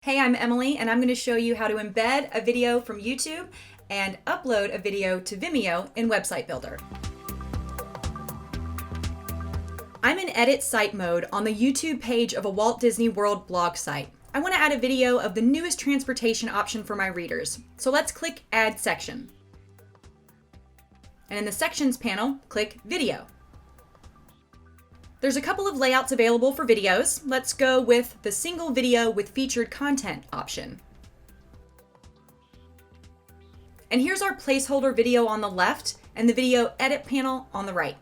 Hey, I'm Emily, and I'm going to show you how to embed a video from YouTube and upload a video to Vimeo in Website Builder. I'm in Edit Site mode on the YouTube page of a Walt Disney World blog site. I want to add a video of the newest transportation option for my readers, so let's click Add Section. And in the Sections panel, click Video. There's a couple of layouts available for videos. Let's go with the single video with featured content option. And here's our placeholder video on the left and the video edit panel on the right.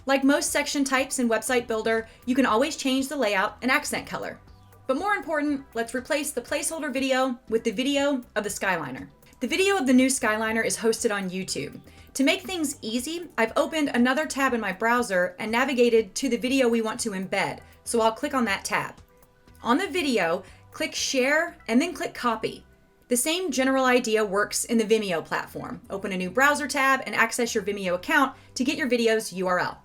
Like most section types in Website Builder, you can always change the layout and accent color. But more important, let's replace the placeholder video with the video of the Skyliner. The video of the new Skyliner is hosted on YouTube. To make things easy, I've opened another tab in my browser and navigated to the video we want to embed, so I'll click on that tab. On the video, click Share and then click Copy. The same general idea works in the Vimeo platform. Open a new browser tab and access your Vimeo account to get your video's URL.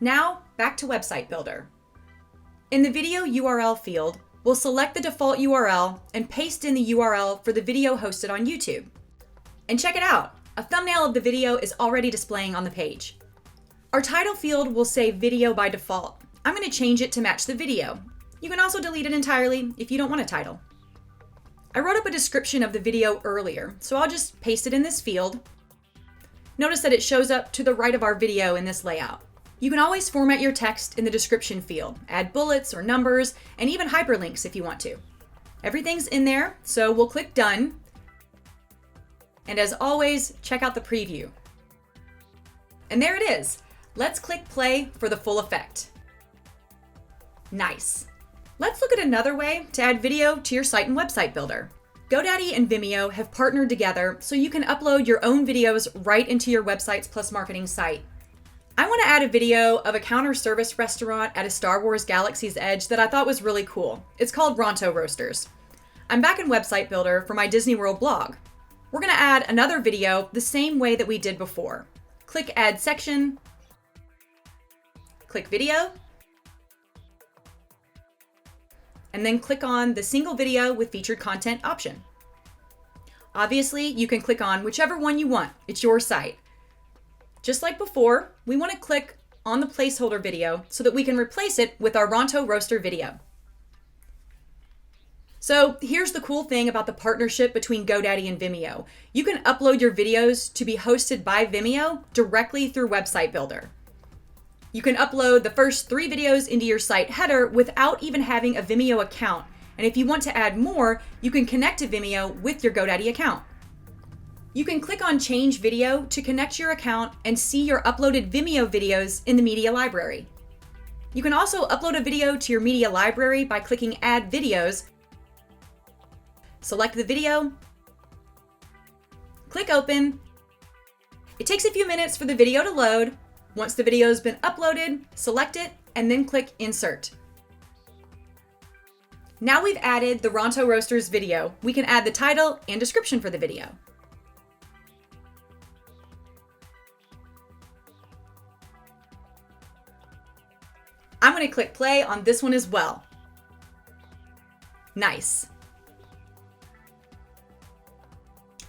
Now, back to Website Builder. In the video URL field, we'll select the default URL and paste in the URL for the video hosted on YouTube. And check it out! A thumbnail of the video is already displaying on the page. Our title field will say video by default. I'm going to change it to match the video. You can also delete it entirely if you don't want a title. I wrote up a description of the video earlier, so I'll just paste it in this field. Notice that it shows up to the right of our video in this layout. You can always format your text in the description field, add bullets or numbers, and even hyperlinks if you want to. Everything's in there, so we'll click Done. And as always, check out the preview. And there it is. Let's click play for the full effect. Nice. Let's look at another way to add video to your site in Website Builder. GoDaddy and Vimeo have partnered together so you can upload your own videos right into your Websites Plus Marketing site. I want to add a video of a counter service restaurant at a Star Wars Galaxy's Edge that I thought was really cool. It's called Ronto Roasters. I'm back in Website Builder for my Disney World blog. We're going to add another video the same way that we did before. Click Add Section, click Video, and then click on the single video with featured content option. Obviously, you can click on whichever one you want. It's your site. Just like before, we want to click on the placeholder video so that we can replace it with our Ronto Roaster video. So here's the cool thing about the partnership between GoDaddy and Vimeo. You can upload your videos to be hosted by Vimeo directly through Website Builder. You can upload the first 3 videos into your site header without even having a Vimeo account. And if you want to add more, you can connect to Vimeo with your GoDaddy account. You can click on Change Video to connect your account and see your uploaded Vimeo videos in the media library. You can also upload a video to your media library by clicking Add Videos. Select the video, click Open. It takes a few minutes for the video to load. Once the video has been uploaded, select it and then click Insert. Now we've added the Ronto Roasters video, we can add the title and description for the video. I'm going to click play on this one as well. Nice.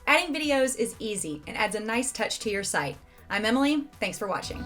Adding videos is easy and adds a nice touch to your site. I'm Emily, thanks for watching.